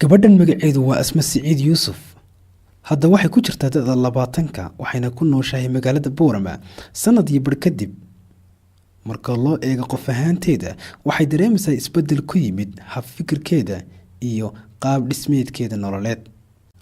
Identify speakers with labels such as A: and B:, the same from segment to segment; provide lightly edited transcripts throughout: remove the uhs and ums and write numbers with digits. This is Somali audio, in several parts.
A: gabadhan magaceedu waa Asma Siciid Yuusuf. Hadda waxay ku jirtaa da'da 20-ka waxayna ku nooshahay magaalada Boorama sanad iyo bar kadib. Marka loo eego qof ahaanteeda, waxay dareemaysaa isbeddel ku yimid hab fikirkeeda iyo qaab dhismeedkeeda nololeed.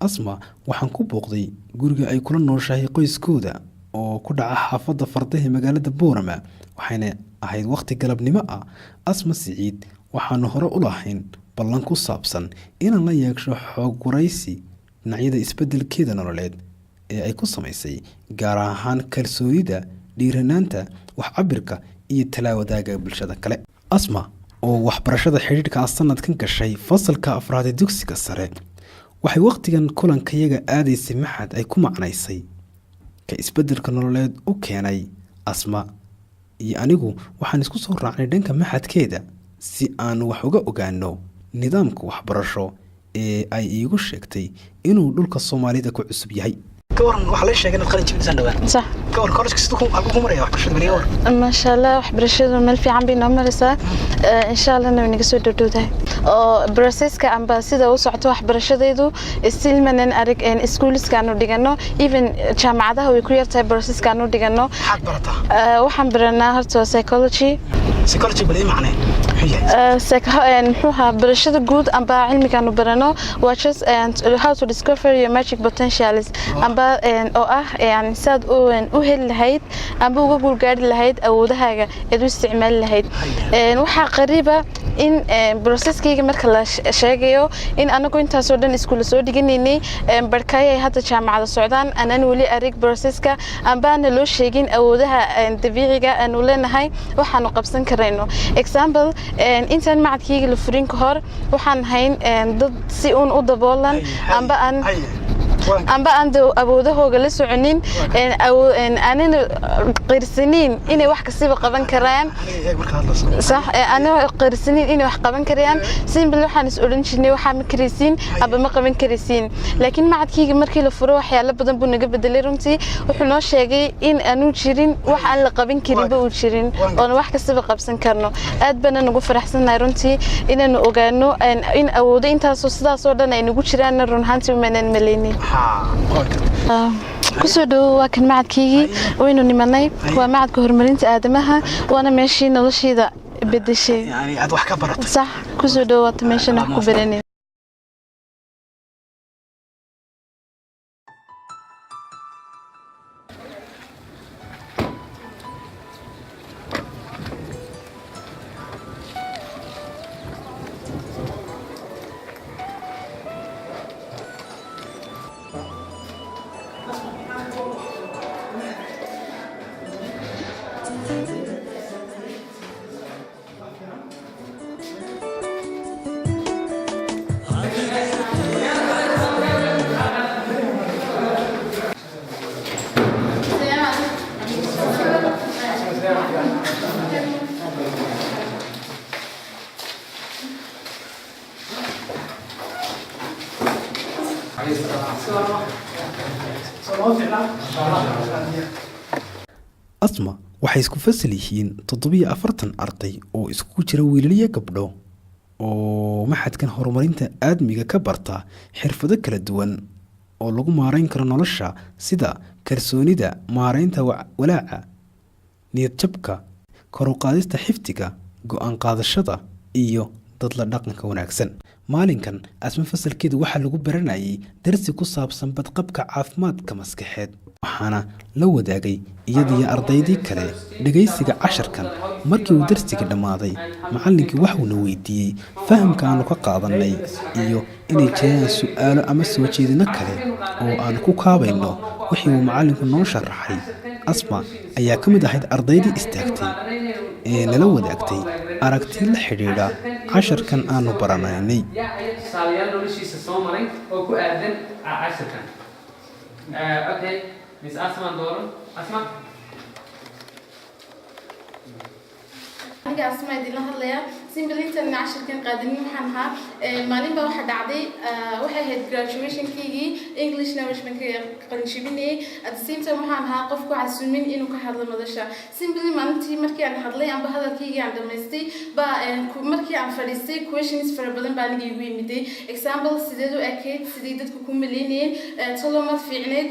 A: Asma waxaan ku booqday guriga ay kula nooshahay qoyskooda oo ku dhaca xaafadda Fardaha magaalada Boorama, waxayna ahayd waqti galabnimo ah. Asma Siciid waxaanu hore u lahayn ballan ku saabsan inaan la yeesho xog waraysi dhinacyada isbeddelkeeda nololeed ee ay ku samaysay, gaar ahaan kalsoonida, dhiiranaanta, wax cabirka iyo talaawadaagga bulshada kale. Asma oo waxbarashada xidhiidhka sanadkan gashay fasalka afraad ee dugsiga sare, waxay waqtigan kulankayaga aadaysay maxad ay ku macnaysay ka isbeddelka nololeed u keenay. Asma iyo anigu waxaan isku soo raacnay dhanka maxadkeeda si aan wax uga ogaano nidaamka waxbarasho ee ay iigu sheegtay inuu dhulka Soomaalida ku cusub yahay. كورن وحلا شيء كنا خارج من سنة
B: صح
A: كورن كستكم أبوكم مريا وحبرشة مليون
B: ما شاء الله وحبرشة مل في عم بينام مرسا إن شاء الله إنه نقصد دودة براسيس كأم بسيدة وصعت وحبرشة ذيدو استيل من أريك إن سكولز كانوا ديجانو even جامعة هو يكوير تاي براسيس كانوا ديجانو
A: حد برتا
B: وحنبرنا هرتو psychology
A: بلي معناه
B: نحوها برشة جود أم بعلمي كانوا برنو watches and how to discover your magic potentials أم يعني ساد وهل لهيد أم بوجول جارد لهيد أو ده حاجة يدو استعمال لهيد وحا قريبة إن بروسيس كي مركل شاقيو إن أنا كنت هسودن إسكول سودي جنيني بركاية حتى جامعة السودان أنا نولي أريك بروسيس كا أم بان لو شيءين أو ده دبيعي أن ولنا هاي وحا نقبسن كرينو example إنسان معك كي الفرين كهار وحن هين ضد سيون أودبولن أم بأن أبوده هو جلس عنين أو أنا قرسنين إني واحد كسيب قبان كريان صح أنا قرسنين إني واحد قبان كريان سين باللوحة نسألون شنو واحد مكريسين أبى ما قبان كريسين لكن معك كي مركي الفروح يلا بدن بنجيب بدليرمتي وحنا شيء إن أنو تشيرين واحد اللي قبان كريبة وتشيرين أنا واحد كسيب قبسن كرنو أدبنا نقول فرحسن نيرمتي إن أوجانو إن أوده إنت صوصدا صودا إن نقول شيران نرونهانتي ومن المليني كسودو وكان معدكي وينو نمناي ومعدك هرمرينت آدمها وأنا ماشي نلشي ذا بدشي
A: يعني عاد وحكة برت
B: صح كسودو وتمشي نحكو برني
A: أسمع waxay isku fasal yihiin 740 arday oo isku jira wiilal iyo gabdho oo maxadkan horumarinta aadmiga ka barta xirfado kala duwan oo lagu maareyn karo nolosha sida kalsoonida, maareynta walaaca, niyad jabka, kor u qaadista xifdiga, go'aan qaadashada iyo dad la dhaqanka wanaagsan. maalinkan Asma fasalkeedu waxa lagu baranayay darsi ku saabsan badqabka caafimaadka maskaxeed, waxaana la wadaagay iyadii ardaydii kale dhageysiga casharkan. markii uu darsiga dhamaaday, macallinkii wuxuu weydiiyay fahamka aanu ka qaadanay iyo inay jiraan su'aalo ama soo jeedino kale oo aan ku kaabayno wixii uu macallinku noo sharaxay. Asma ayaa ka mid ahayd ardaydii istaagtay ee nala wadaagtay aragti la xiriira casharkan aanu baranaynay.
C: Miss Asma Doro. Asma.
D: أنا أسمع دي لها اللي
B: Simbilintan cashirkan qaadani waxaan ahaa maalin baa waxa dhacday waxay ahayd graduation-keygii English Management-ka qalinjibinayay at the same time waxaan ahaa qof ku casuumin inuu ka hadlo madasha Simbili maalintii markii aan hadlay amba hadalkeygii aan dhamaystay markii aan fadhiistay questions fara badan baa aniga igu yimiday example sideed u ekeyd sidii dadku ku maleynayeen toloma fiicneed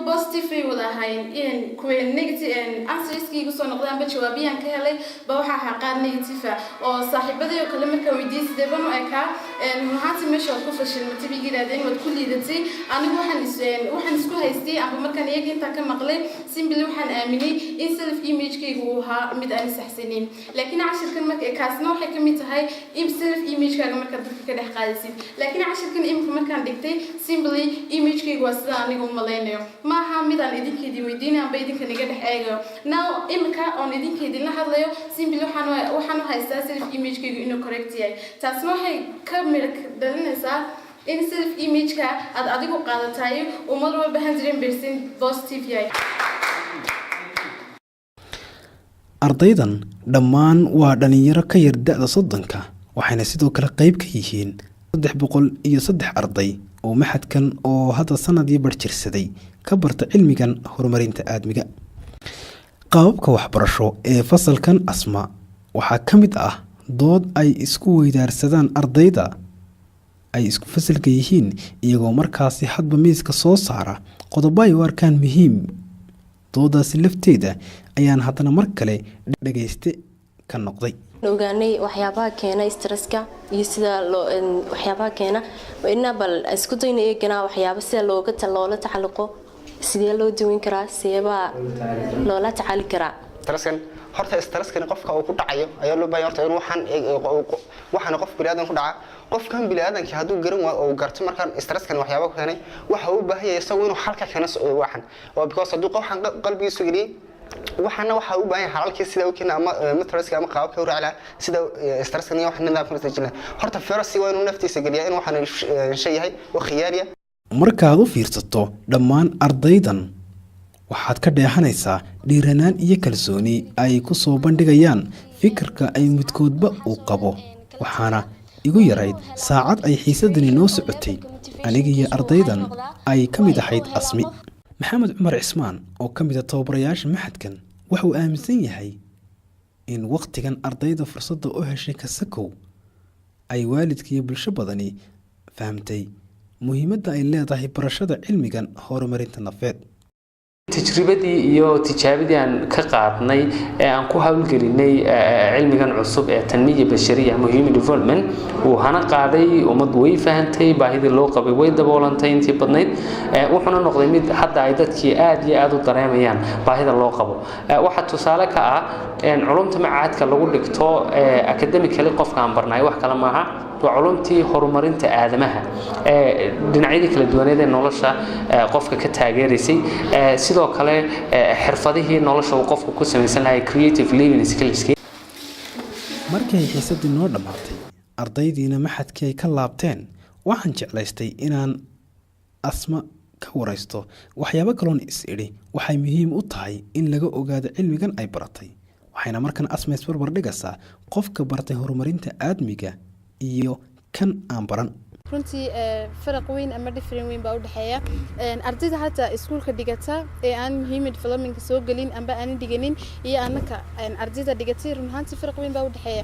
B: positive way wada ahaayeen negative answers-kii igu soo noqdaan ba jawaabiyaan ka helay ba waxa ahaa qaar negative oo saaxiibadii oo kale marka weydiisay sidee baan u ekaa waxaan meesha ku fashilmatay bay yiraahdeen wad ku liidatay anigu waxaan isku haystay amba markaan iyaga inta ka maqlay Simbili waxaan aaminay in self image-kaygu uu ahaa mid aan saxsanin laakiin cashirkan marka kaasna waxay ka mid tahay in self image-kaaga marka dadka ka dhex qaadaysid laakiin cashirkan imika markaan dhigtay Simbili image-kaygu waa sida anigu u maleynayo ma aha mid aan idinkeedii weydiinay amba idinka naga dhex eegayo now imika on idinkeedii la hadlayo Simbili waxaan u haystaa self image-kaygu inuu correct yahay taasna waxay ka dhalinaysaa in self image-ka aad adigu qaadataay oo mar walba 100% positive yahay
A: ardaydan dhammaan waa dhalinyaro ka yar da'da 30-ka waxayna sidoo kale qayb ka yihiin 303 arday oo maxadkan oo hadda sanadii barjirsaday ka barta cilmigan horumarinta aadmiga qaababka waxbarasho ee fasalkan asma waxaa ka mid ah dood ay isku weydaarsadaan ardayda ay isku fasalka yihiin iyagoo markaasi hadba miiska soo saara qodobo ay u arkaan muhiim doodaasi lafteeda ayaan haddana mar kale dhagayste ka noqday
C: ogaanay waxyaabaha keena stresska iyo sida waxyaabaha keena inna bal isku dayna eegana waxyaabo sida loola tacaluqo sidee loo dawin karaa seeba loola tacali karaa
D: stresskan horta stresskan qofka uu ku dhacayo ayaa loo baahan horta in waxaan qof bini'aadan ku dhaca qofkan bini'aadanka haduu garan waa oo garto markaan stresskan waxyaabo ku keenay waxa uu baahan yahay isagu inuu halka keeno waxan oo because haduu qofkan qalbigiisu geliyay waxana waxa uu baahan yahay halkii sida uu keenay ama matraska ama qaabka uu raacay sida stresskan iyo wax nidaamka natiijada horta first waa inuu naftiisa geliyaa in waxan shay yahay oo khiyaariya
A: markaad u fiirsato dhammaan ardaydan waxaad ka dheehanaysaa dhiiranaan iyo kalsooni ay ku soo bandhigayaan fikirka ay midkoodba uu qabo waxaana igu yarayd saacad ay xiisadani noo socotay aniga iyo ardaydan ay ka mid ahayd asmi maxamed cumar cismaan oo ka mid ah tababarayaasha maxadkan wuxuu aaminsan yahay in waqtigan ardayda fursadda u heshay kasakow ay waalidka iyo bulsho badani fahamtay muhiimadda ay leedahay barashada cilmigan horumarinta nafeed
E: تجربتي iyo tijaabadii aan ka qaadnay ee aan ku hawlgelinay cilmigan cusub ee tanmiya bashariya muhiim development oo hana qaaday umad way fahantay baahida loo qabay way daboolantay intii badnayd wuxuuna noqday mid hadda ay dadkii aad iyo aad u dareemayaan baahida loo qabo waxa tusaale ka ah culumta macaadka lagu dhigto academically qofka aan barnay wax kala maaha وعلومتي horumarinta aadamaha dhinacyada kala duwaneed ee nolosha qofka ka taageerisay sidoo kale xirfadihii nolosha uu qofku ku sameeysan lahay creative living skills
A: markay xiisadii noo dhamaatay ardaydiina maxadkii ay ka laabteen waxaan jeclaystay inaan asma ka waraysto waxyaabo kaloon is idhi waxay muhiim u tahay in laga ogaado cilmigan ay baratay waxayna markan asma isbarbar dhigaysaa qofka bartay horumarinta aadmiga iyo kan aan baran
B: runtii farq weyn ama different weyn baa u dhaxeeya ardayda hata iskuulka dhigata ee aan muhiim development soo galin amba aan dhiganin iyo anaka ardayda dhigatay runtii farq weyn baa u dhaxeeya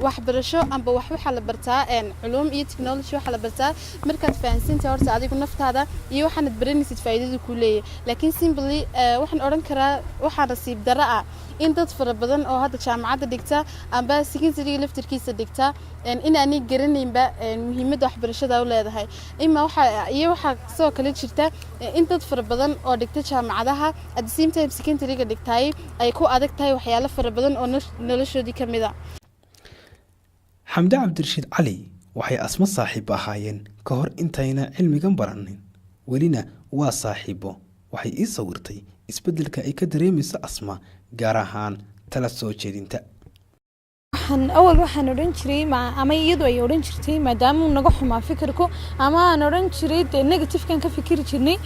B: wax barasho amba wax waxa la bartaa culum iyo technology waxa la bartaa markaad fahansantahay horta adigu naftaada iyo waxaad baranaysid faa'iidada ku leeyahay laakiin simply waxaan oran karaa waxa nasiib darro ah in dad fara badan oo hadda jaamacadda dhigta amba secondary laftirkiisa dhigta in aan garaneynba muhiimadda waxbarashada u leedahay waxa soo kale jirta in dad fara badan oo dhigta jaamacadaha at the same time secondary-ga dhigtay ay ku adag tahay waxyaalo fara badan oo noloshoodii ka mid ah
A: xamdi cabdirashiid cali waxay asma saaxiib ahaayeen ka hor intayna cilmigan baranin welina waa saaxiibo waxay ii sawirtay isbeddelka ay ka dareemayso asma gaar ahaan tala soo jeedinta
F: waxaan awal waxaan oran jiray ama iyadu ay oran jirtay maadaama uu naga xumaa fikirku ama aan oran jiray negative kan ka fikiri jirnay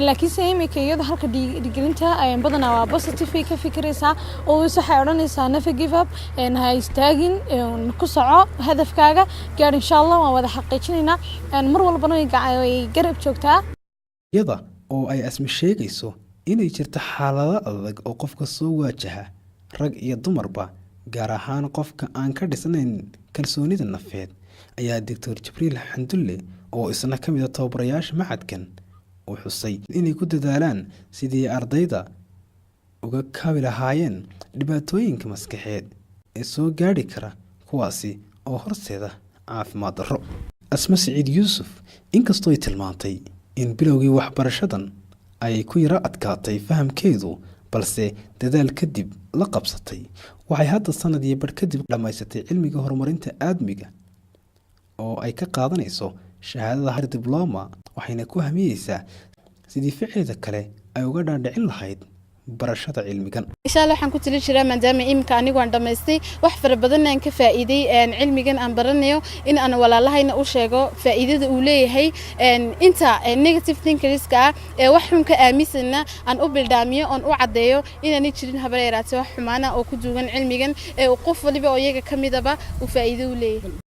F: laakiin saameyka iyadu halka dhigelinta ay badanaa waa positive ka fikiraysaa oo waxay oranaysaa never give up ha istaagin ku soco hadafkaaga gaar insha Allah waan wada xaqiijinaynaa mar walbana ay garab joogtaa
A: iyada oo ay asmi sheegayso inay jirto xaalado adag oo qofka soo waajaha rag iyo dumarba gaar ahaan qofka aan ka dhisnayn kalsoonida nafeed ayaa Dr. Jibriil Xandulle oo isna kamid ah tababarayaasha macadkan uu xusay inay ku dadaalaan sidii ardayda uga kaabi lahaayeen dhibaatooyinka maskaxeed ee soo gaari kara kuwaasi oo horseeda caafimaad darro. Asma Saciid Yuusuf inkastoo ay tilmaantay in bilowgii waxbarashadan ay ku yara adkaatay fahamkeedu balse dadaal kadib la qabsatay waxay hadda sanad iyo bar kadib dhamaysatay cilmiga horumarinta aadmiga oo ay ka qaadanayso shahaadada higher diploma waxayna ku hamiyeysaa sidii ficilada kale ay uga dhaadhicin lahayd barashada cilmigan
B: insha Allah waxaan ku tali jiraa maadaama imka anigu aan dhameystay wax fara badan aan ka faa'iiday cilmigan aan baranayo in aan walaalahayna u sheego faa'iidada uu leeyahay inta negative thinkerska wax xun ka aaminsana aan u bildaamiyo oo u cadeeyo inaan jirin habar yaraatay wax xumaana oo ku duugan cilmigan qof waliba oo iyaga kamidaba uu faa'iido u leeyahay